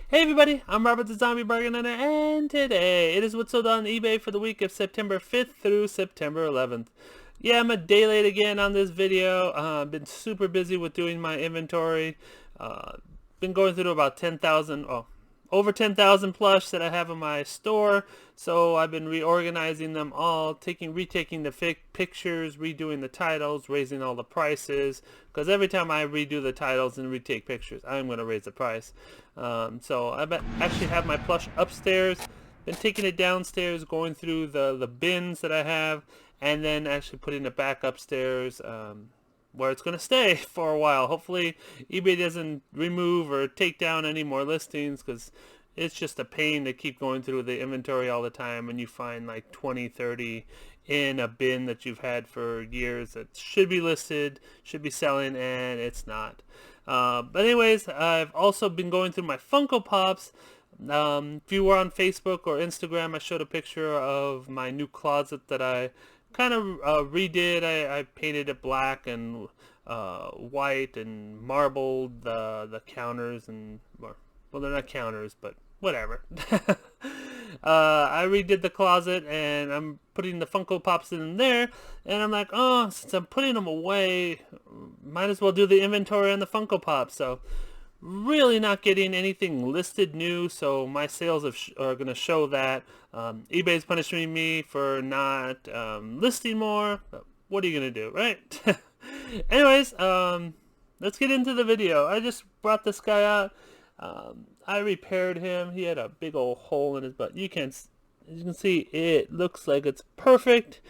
Hey everybody, I'm Robert the Zombiebargainhunter, and today it is what's sold on eBay for the week of September 5th through September 11th. Yeah, I'm a day late again on this video. I've been super busy with doing my inventory. Uh, been going through about 10,000, over 10,000 plush that I have in my store. So I've been reorganizing them all, retaking the pictures, redoing the titles, raising all the prices. Because every time I redo the titles and retake pictures, I'm going to raise the price. So actually have my plush upstairs. Been taking it downstairs, going through the bins that I have, and then actually putting it back upstairs. Where it's going to stay for a while. Hopefully eBay doesn't remove or take down any more listings, because it's just a pain to keep going through the inventory all the time when you find like 20, 30 in a bin that you've had for years that should be listed, should be selling, and it's not. But anyways, I've also been going through my Funko Pops. If you were on Facebook or Instagram, I showed a picture of my new closet that I kind of redid. I painted it black and white and marbled the counters, and well, they're not counters, but whatever. I redid the closet, and I'm putting the Funko Pops in there, and I'm like, oh, since I'm putting them away, might as well do the inventory on the Funko Pops. So really not getting anything listed new, so my sales are going to show that. eBay's punishing me for not listing more, but what are you going to do, right? Anyways, let's get into the video. I just brought this guy out. I repaired him. He had a big old hole in his butt. As you can see, it looks like it's perfect.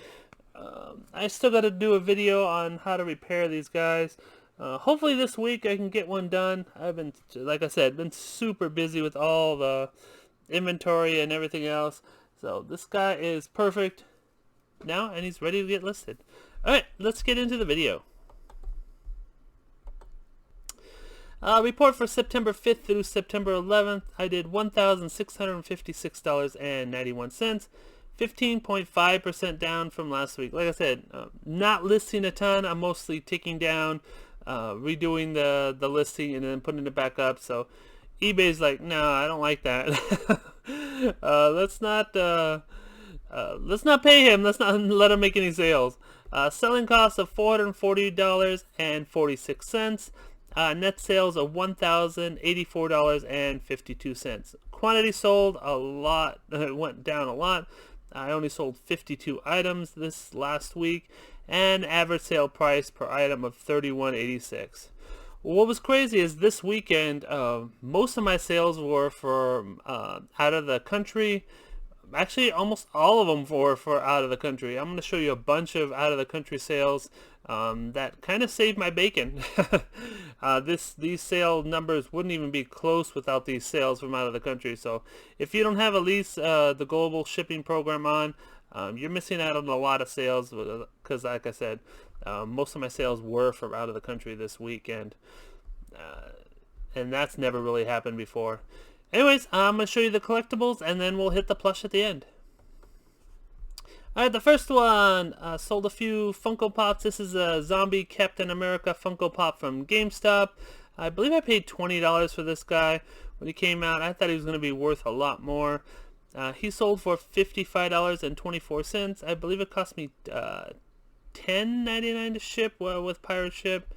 I still got to do a video on how to repair these guys. Hopefully this week I can get one done. I've been, like I said, been super busy with all the inventory and everything else. So this guy is perfect now, and he's ready to get listed. Alright, let's get into the video. Report for September 5th through September 11th. I did $1,656.91. 15.5% down from last week. Like I said, not listing a ton. I'm mostly taking down, redoing the listing and then putting it back up. So eBay's like, no, I don't like that. Let's not pay him. Let's not let him make any sales. Selling cost of $440.46. Net sales of $1,084.52. Quantity sold a lot. It went down a lot. I only sold 52 items this last week, and average sale price per item of $31.86. What was crazy is this weekend, most of my sales were for out of the country. Actually, almost all of them were for out of the country. I'm going to show you a bunch of out of the country sales that kind of saved my bacon. These sale numbers wouldn't even be close without these sales from out of the country. So if you don't have at least the global shipping program on, you're missing out on a lot of sales, because like I said, most of my sales were from out of the country this weekend, and that's never really happened before. Anyways, I'm going to show you the collectibles, and then we'll hit the plush at the end. Alright, the first one, sold a few Funko Pops. This is a Zombie Captain America Funko Pop from GameStop. I believe I paid $20 for this guy when he came out. I thought he was going to be worth a lot more. He sold for $55.24. I believe it cost me $10.99 to ship with pirate ship.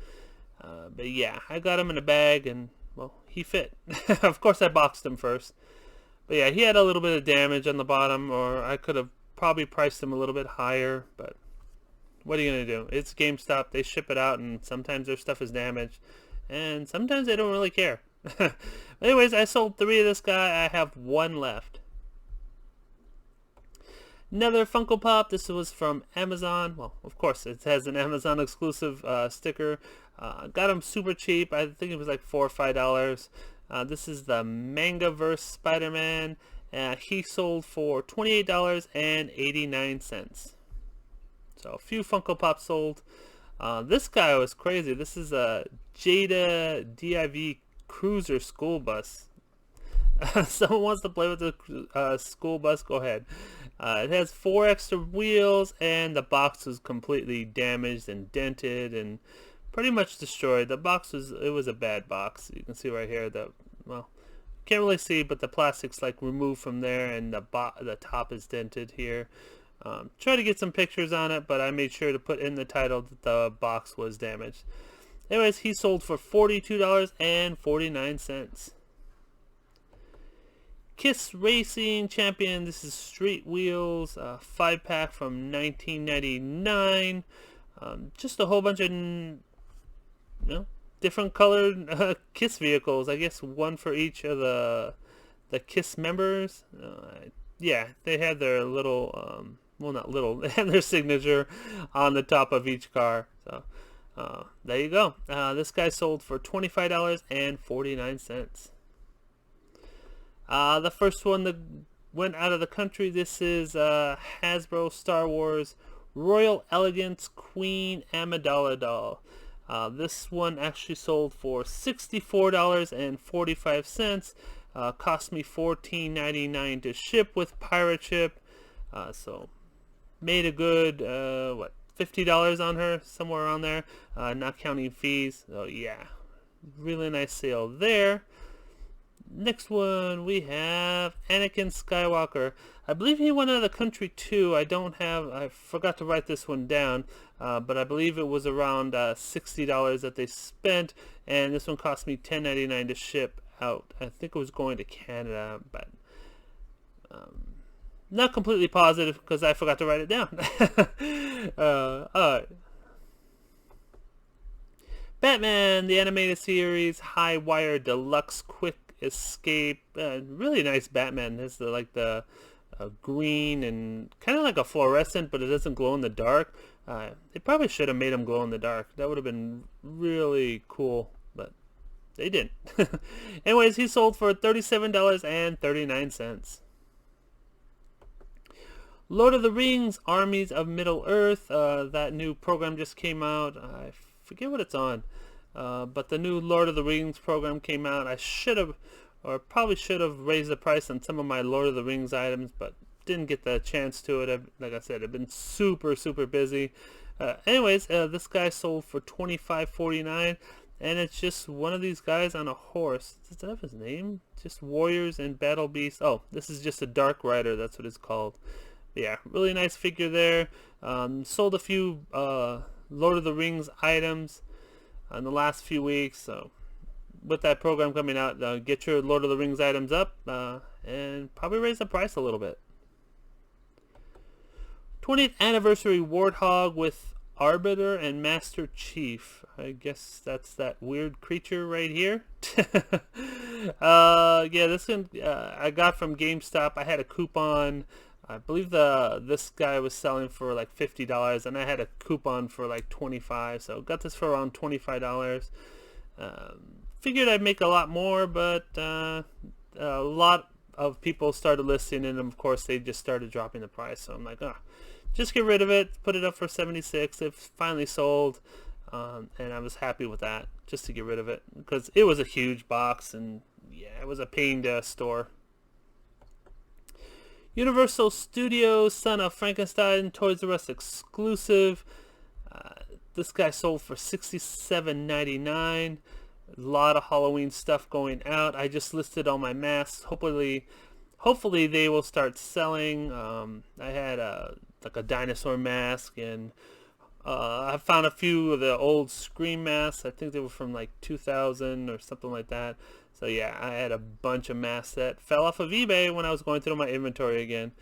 But yeah, I got him in a bag, and well, he fit. Of course I boxed him first. But yeah, he had a little bit of damage on the bottom, or I could have probably priced him a little bit higher, but what are you going to do? It's GameStop. They ship it out, and sometimes their stuff is damaged, and sometimes they don't really care. Anyways, I sold 3 of this guy. I have 1 left. Another Funko Pop. This was from Amazon. Well, of course, it has an Amazon exclusive sticker. Got him super cheap. I think it was like $4 or $5. This is the Mangaverse Spider-Man. He sold for $28.89. So a few Funko Pops sold. This guy was crazy. This is a Jada DIV Cruiser school bus. Someone wants to play with the school bus, go ahead. It has 4 extra wheels, and the box was completely damaged and dented and pretty much destroyed. The box was a bad box. You can see right here that, well, can't really see, but the plastic's like removed from there, and the top is dented here. Try to get some pictures on it, but I made sure to put in the title that the box was damaged. Anyways, he sold for $42.49. Kiss Racing Champion. This is Street Wheels, 5-pack from 1999. Just a whole bunch of, different colored Kiss vehicles. I guess one for each of the Kiss members. Yeah, they had their little, well, not little, they had their signature on the top of each car. So there you go. This guy sold for $25.49. The first one that went out of the country, this is Hasbro Star Wars Royal Elegance Queen Amidala doll. This one actually sold for $64.45. Cost me $14.99 to ship with pirate ship. So made a good $50 on her, somewhere around there, not counting fees. So yeah, really nice sale there. Next one we have Anakin Skywalker. I believe he went out of the country too. I forgot to write this one down, but I believe it was around $60 that they spent, and this one cost me $10.99 to ship out. I think it was going to Canada, but not completely positive because I forgot to write it down. Alright. Batman, the animated series, High Wire Deluxe Quick Escape. Really nice Batman. It's the green and kind of like a fluorescent, but it doesn't glow in the dark. They probably should have made him glow in the dark. That would have been really cool, but they didn't. Anyways, he sold for $37.39. Lord of the Rings, Armies of Middle-earth. That new program just came out. I forget what it's on. But the new Lord of the Rings program came out. I should have, or probably should have, raised the price on some of my Lord of the Rings items, but didn't get the chance to it. Like I said, I've been super busy. Anyways, this guy sold for $25.49, and it's just one of these guys on a horse. Does that have his name? Just Warriors and Battle Beasts. Oh, this is just a Dark Rider. That's what it's called. But yeah, really nice figure there. Sold a few Lord of the Rings items in the last few weeks. So with that program coming out, get your Lord of the Rings items up and probably raise the price a little bit. 20th anniversary Warthog with Arbiter and Master Chief. I guess that's that weird creature right here. Yeah, this one I got from GameStop. I had a coupon. I believe this guy was selling for like $50, and I had a coupon for like $25, so got this for around $25. Figured I'd make a lot more, but a lot of people started listing, and of course they just started dropping the price. So I'm like, just get rid of it, put it up for $76. It finally sold, and I was happy with that, just to get rid of it, because it was a huge box, and yeah, it was a pain to store. Universal Studios Son of Frankenstein Toys R Us exclusive. This guy sold for $67.99. A lot of Halloween stuff going out. I just listed all my masks. Hopefully they will start selling. I had like a dinosaur mask, and I found a few of the old Scream masks. I think they were from like 2000 or something like that. So yeah, I had a bunch of masks that fell off of eBay when I was going through my inventory again.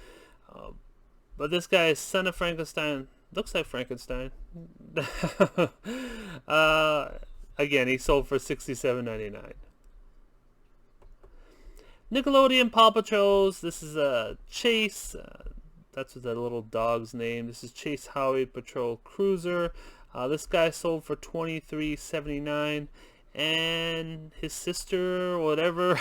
But this guy is Son of Frankenstein. Looks like Frankenstein. Again, he sold for $67.99. Nickelodeon Paw Patrols. This is Chase. That's the little dog's name. This is Chase Howie Patrol Cruiser. This guy sold for $23.79. And his sister, or whatever,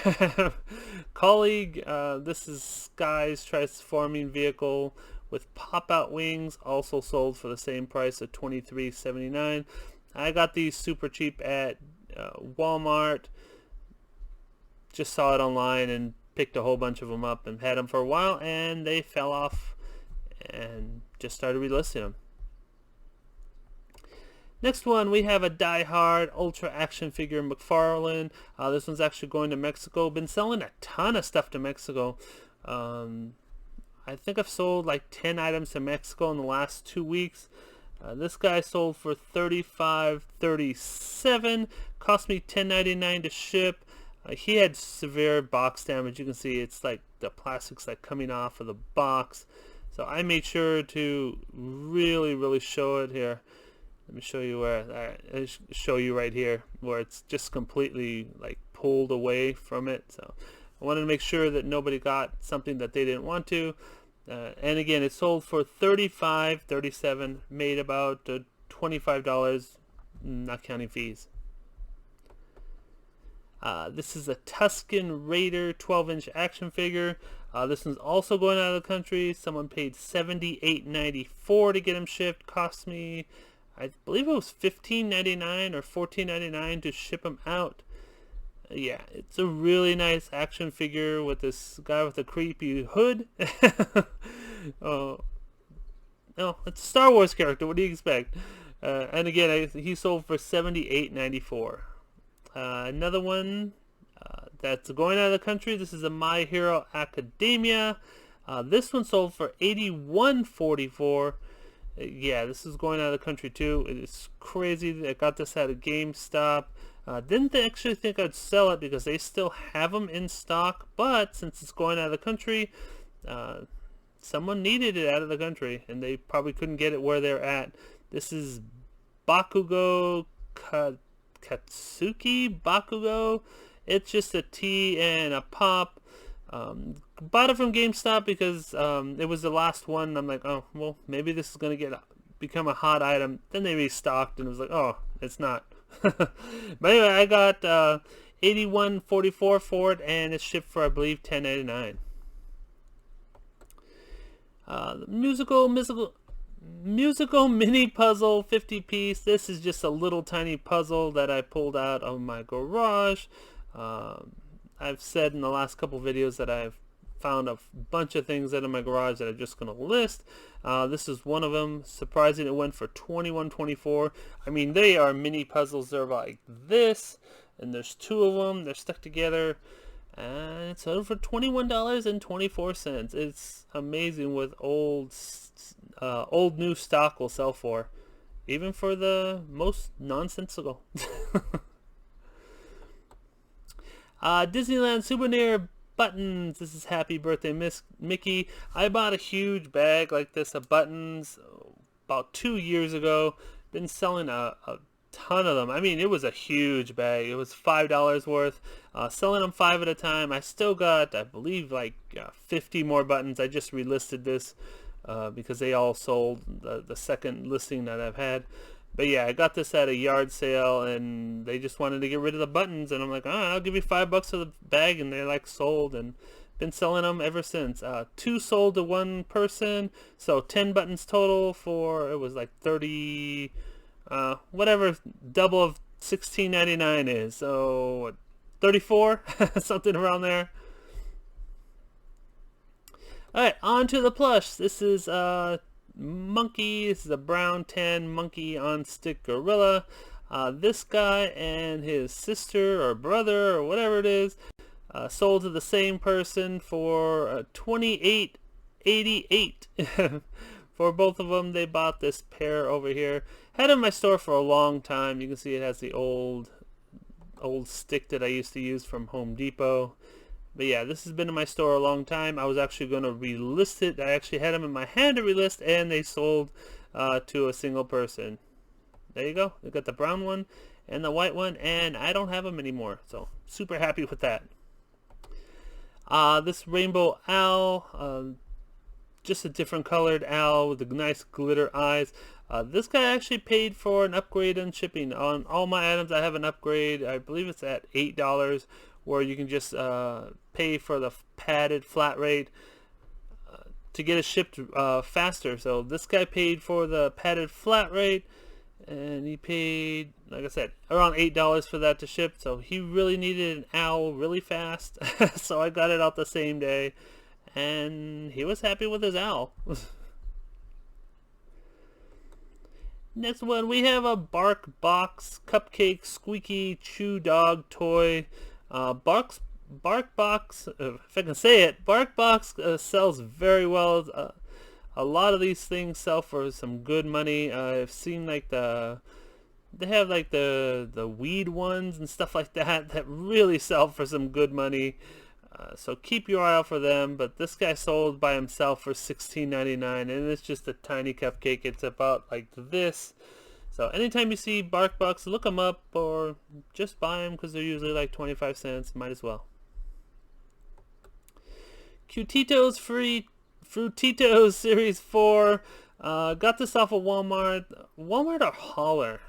colleague, this is Sky's transforming vehicle with pop-out wings, also sold for the same price of $23.79. I got these super cheap at Walmart. Just saw it online and picked a whole bunch of them up and had them for a while, and they fell off and just started relisting them. Next one, we have a Die Hard Ultra action figure McFarlane. This one's actually going to Mexico. Been selling a ton of stuff to Mexico. I think I've sold like 10 items to Mexico in the last 2 weeks. This guy sold for $35.37. Cost me $10.99 to ship. He had severe box damage. You can see it's like the plastic's like coming off of the box. So I made sure to really show it here. Let me show you where I show you right here where it's just completely like pulled away from it. So I wanted to make sure that nobody got something that they didn't want to. And again, it sold for $35.37, made about $25, not counting fees. This is a Tuscan Raider 12-inch action figure. This one's also going out of the country. Someone paid $78.94 to get him shipped. Cost me, I believe it was $15.99 or $14.99 to ship him out. Yeah, it's a really nice action figure with this guy with a creepy hood. Oh, no, it's a Star Wars character. What do you expect? And again, he sold for $78.94. Another one that's going out of the country. This is a My Hero Academia. This one sold for $81.44. Yeah, this is going out of the country too. It's crazy. I got this at a GameStop. Didn't actually think I'd sell it because they still have them in stock, but since it's going out of the country, someone needed it out of the country, and they probably couldn't get it where they're at. This is Bakugo Katsuki Bakugo. It's just a T and a pop. Bought it from GameStop because it was the last one. I'm like, oh, well, maybe this is going to become a hot item. Then they restocked, and it was like, oh, it's not. But anyway, I got $81.44 for it, and it's shipped for, I believe, $10.99. The musical mini puzzle 50-piece. This is just a little tiny puzzle that I pulled out of my garage. I've said in the last couple videos that I've found a bunch of things out of my garage that I'm just going to list. This is one of them. Surprising, it went for $21.24. I mean, they are mini puzzles. They're like this, and there's two of them. They're stuck together, and it's sold for $21.24. It's amazing what old new stock will sell for, even for the most nonsensical. Disneyland souvenir buttons. This is Happy Birthday Miss Mickey. I bought a huge bag like this of buttons about 2 years ago. Been selling a ton of them. I mean, it was a huge bag. It was $5 worth. Selling them 5 at a time. I still got, I believe, like 50 more buttons. I just relisted this because they all sold the second listing that I've had. But yeah, I got this at a yard sale, and they just wanted to get rid of the buttons, and I'm like, oh, I'll give you $5 for the bag, and they're like sold, and been selling them ever since. 2 sold to one person, so 10 buttons total for, it was like 30, whatever double of $16.99 is, so what, 34, something around there. Alright, on to the plush. This is monkey. This is a brown tan monkey on stick gorilla. This guy and his sister or brother or whatever it is sold to the same person for $28.88. For both of them, they bought this pair over here. Had it in my store for a long time. You can see it has the old stick that I used to use from Home Depot. But yeah, this has been in my store a long time. I was actually going to relist it. I actually had them in my hand to relist, and they sold to a single person. There you go. We got the brown one and the white one, and I don't have them anymore. So super happy with that. This rainbow owl, just a different colored owl with the nice glitter eyes. This guy actually paid for an upgrade on shipping. On all my items, I have an upgrade. I believe it's at $8. Where you can just pay for the padded flat rate to get it shipped faster. So this guy paid for the padded flat rate, and he paid, like I said, around $8 for that to ship. So he really needed an owl really fast. So I got it out the same day, and he was happy with his owl. Next one, we have a Barkbox Cupcake Squeaky Chew Dog toy. Barkbox, if I can say it, Barkbox sells very well. A lot of these things sell for some good money. I've seen like they have like the weed ones and stuff like that that really sell for some good money. So keep your eye out for them. But this guy sold by himself for $16.99, and it's just a tiny cupcake. It's about like this. So anytime you see Barkbox, look them up or just buy them because they're usually like 25 cents. Might as well. Cutitos Frutito Series 4. Got this off of Walmart. Walmart or Holler.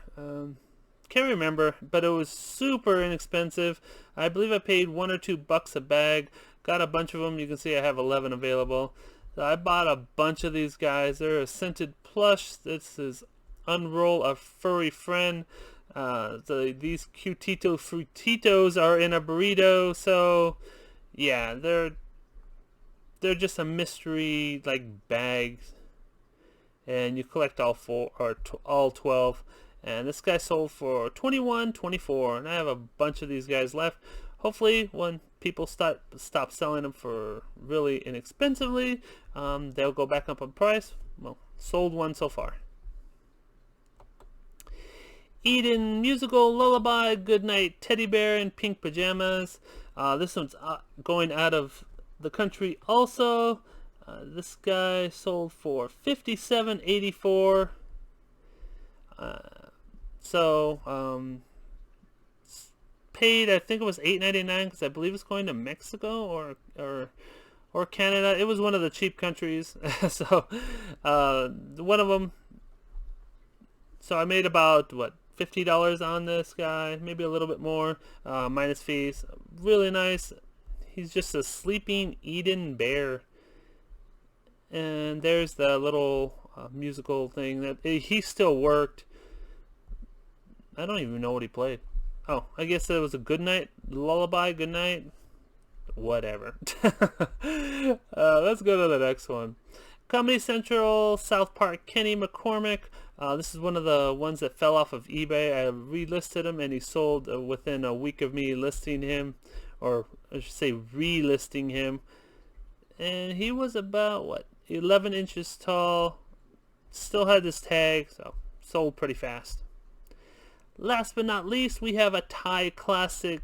Can't remember, but it was super inexpensive. I believe I paid $1 or $2 a bag. Got a bunch of them. You can see I have 11 available. So I bought a bunch of these guys. They're a scented plush. This is Unroll a Furry Friend. These Cutitos Frutitos are in a burrito. So yeah, they're just a mystery like bag, and you collect all 4 or all 12. And this guy sold for $21.24, and I have a bunch of these guys left. Hopefully, when people stop selling them for really inexpensively, they'll go back up in price. Well, sold one so far. Eden Musical Lullaby Goodnight Teddy Bear in pink pajamas. This one's going out of the country also. This guy sold for $57.84. Paid, I think it was $8.99 because I believe it's going to Mexico or Canada. It was one of the cheap countries. So one of them. So I made about what, $50 on this guy, maybe a little bit more, minus fees. Really nice. He's just a sleeping Eden bear. And there's the little musical thing that he still worked. I don't even know what he played. Oh, I guess it was a goodnight lullaby, goodnight, whatever. Let's go to the next one. Comedy Central, South Park, Kenny McCormick. This is one of the ones that fell off of eBay. I relisted him, and he sold within a week of me listing him, or I should say relisting him. And he was about, what, 11 inches tall. Still had this tag, so sold pretty fast. Last but not least, we have a Thai classic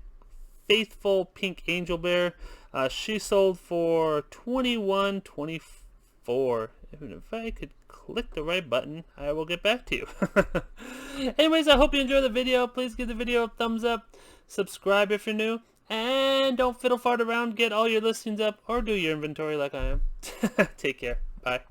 Faithful Pink Angel Bear. She sold for $21.24. If I could click the right button, I will get back to you. Anyways, I hope you enjoyed the video. Please give the video a thumbs up. Subscribe if you're new. And don't fiddle fart around. Get all your listings up or do your inventory like I am. Take care. Bye.